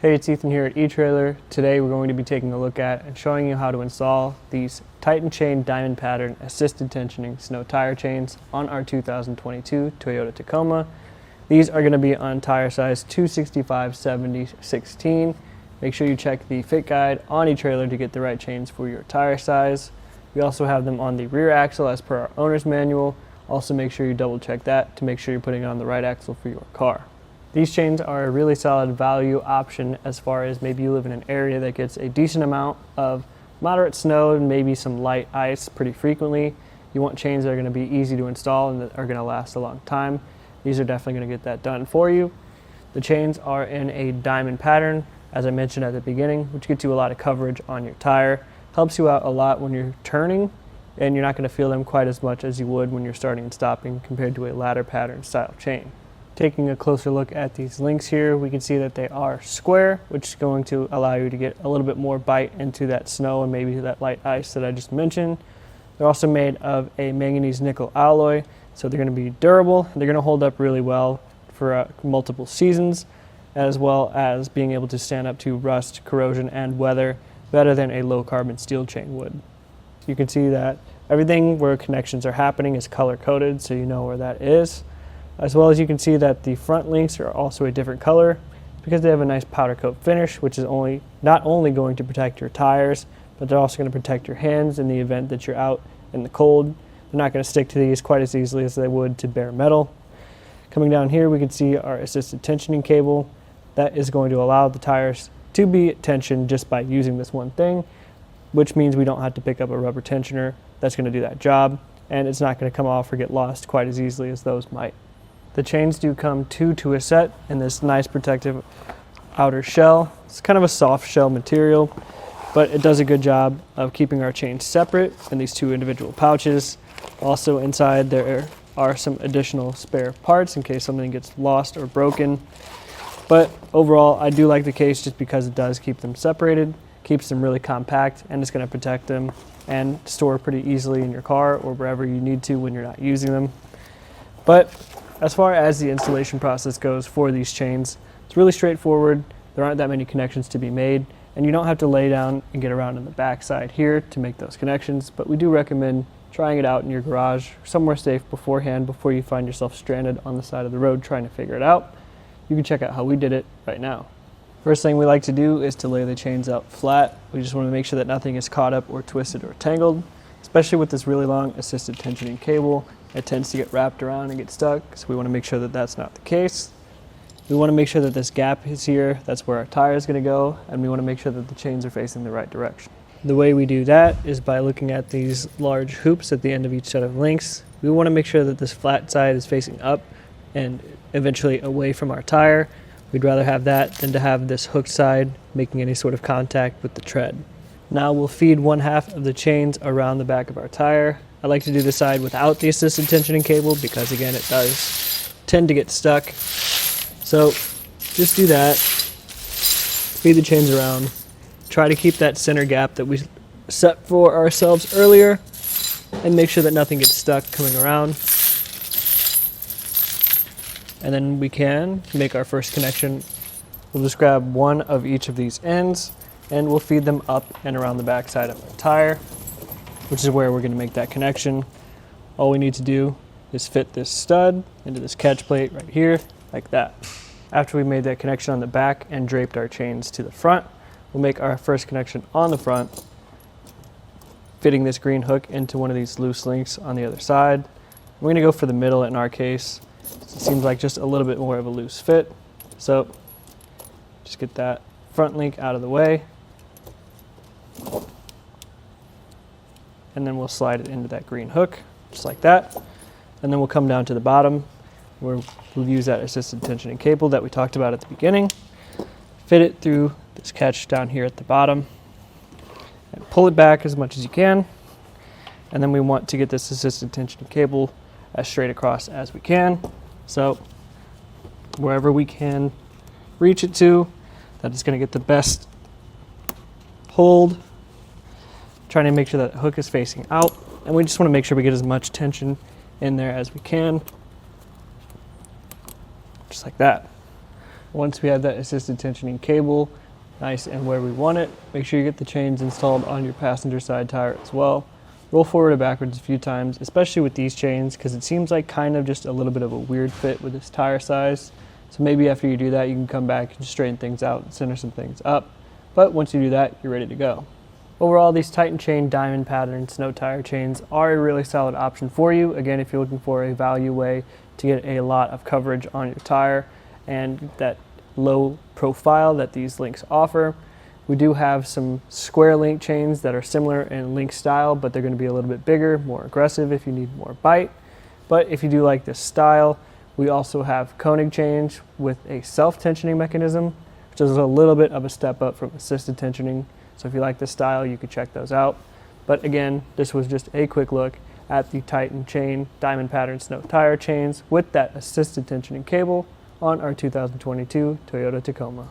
Hey, it's Ethan here at eTrailer. Today we're going to be taking a look at and showing you how to install these Titan Chain Diamond Pattern Assisted Tensioning Snow Tire Chains on our 2022 Toyota Tacoma. These are going to be on tire size 265/70/16. Make sure you check the fit guide on eTrailer to get the right chains for your tire size. We also have them on the rear axle as per our owner's manual. Also make sure you double check that to make sure you're putting it on the right axle for your car. These chains are a really solid value option as far as maybe you live in an area that gets a decent amount of moderate snow and maybe some light ice pretty frequently. You want chains that are going to be easy to install and that are going to last a long time. These are definitely going to get that done for you. The chains are in a diamond pattern, as I mentioned at the beginning, which gets you a lot of coverage on your tire. Helps you out a lot when you're turning, and you're not going to feel them quite as much as you would when you're starting and stopping compared to a ladder pattern style chain. Taking a closer look at these links here, we can see that they are square, which is going to allow you to get a little bit more bite into that snow and maybe that light ice that I just mentioned. They're also made of a manganese nickel alloy, so they're going to be durable. They're going to hold up really well for multiple seasons, as well as being able to stand up to rust, corrosion, and weather better than a low carbon steel chain would. You can see that everything where connections are happening is color coded, so you know where that is. As well as you can see that the front links are also a different color because they have a nice powder coat finish, which is not only going to protect your tires, but they're also going to protect your hands in the event that you're out in the cold. They're not going to stick to these quite as easily as they would to bare metal. Coming down here, we can see our assisted tensioning cable. That is going to allow the tires to be tensioned just by using this one thing, which means we don't have to pick up a rubber tensioner that's going to do that job, and it's not going to come off or get lost quite as easily as those might. The chains do come two to a set in this nice protective outer shell. It's kind of a soft shell material, but it does a good job of keeping our chains separate in these two individual pouches. Also inside there are some additional spare parts in case something gets lost or broken. But overall, I do like the case just because it does keep them separated, keeps them really compact, and it's going to protect them and store pretty easily in your car or wherever you need to when you're not using them. But as far as the installation process goes for these chains, it's really straightforward. There aren't that many connections to be made, and you don't have to lay down and get around on the back side here to make those connections, but we do recommend trying it out in your garage, somewhere safe beforehand before you find yourself stranded on the side of the road trying to figure it out. You can check out how we did it right now. First thing we like to do is to lay the chains out flat. We just want to make sure that nothing is caught up or twisted or tangled, especially with this really long assisted tensioning cable. It tends to get wrapped around and get stuck, so we want to make sure that that's not the case. We want to make sure that this gap is here, that's where our tire is going to go, and we want to make sure that the chains are facing the right direction. The way we do that is by looking at these large hoops at the end of each set of links. We want to make sure that this flat side is facing up and eventually away from our tire. We'd rather have that than to have this hooked side making any sort of contact with the tread. Now we'll feed one half of the chains around the back of our tire. I like to do the side without the assisted tensioning cable because, again, it does tend to get stuck. So just do that. Feed the chains around. Try to keep that center gap that we set for ourselves earlier and make sure that nothing gets stuck coming around. And then we can make our first connection. We'll just grab one of each of these ends and we'll feed them up and around the back side of our tire, which is where we're going to make that connection. All we need to do is fit this stud into this catch plate right here, like that. After we made that connection on the back and draped our chains to the front, we'll make our first connection on the front, fitting this green hook into one of these loose links on the other side. We're going to go for the middle in our case. It seems like just a little bit more of a loose fit. So just get that front link out of the way. And then we'll slide it into that green hook, just like that. And then we'll come down to the bottom where we'll use that assisted tensioning cable that we talked about at the beginning. Fit it through this catch down here at the bottom and pull it back as much as you can. And then we want to get this assisted tensioning cable as straight across as we can. So wherever we can reach it to, that is going to get the best hold. Trying to make sure that the hook is facing out, and we just want to make sure we get as much tension in there as we can, just like that. Once we have that assisted tensioning cable nice and where we want it, make sure you get the chains installed on your passenger side tire as well. Roll forward or backwards a few times, especially with these chains, because it seems like kind of just a little bit of a weird fit with this tire size. So maybe after you do that, you can come back and straighten things out and center some things up. But once you do that, you're ready to go. Overall, these Titan Chain diamond pattern snow tire chains are a really solid option for you. Again, if you're looking for a value way to get a lot of coverage on your tire and that low profile that these links offer. We do have some square link chains that are similar in link style, but they're going to be a little bit bigger, more aggressive if you need more bite. But if you do like this style, we also have Koenig chains with a self-tensioning mechanism, which is a little bit of a step up from assisted tensioning. So if you like this style, you could check those out. But again, this was just a quick look at the Titan Chain diamond pattern snow tire chains with that assisted tensioning cable on our 2022 Toyota Tacoma.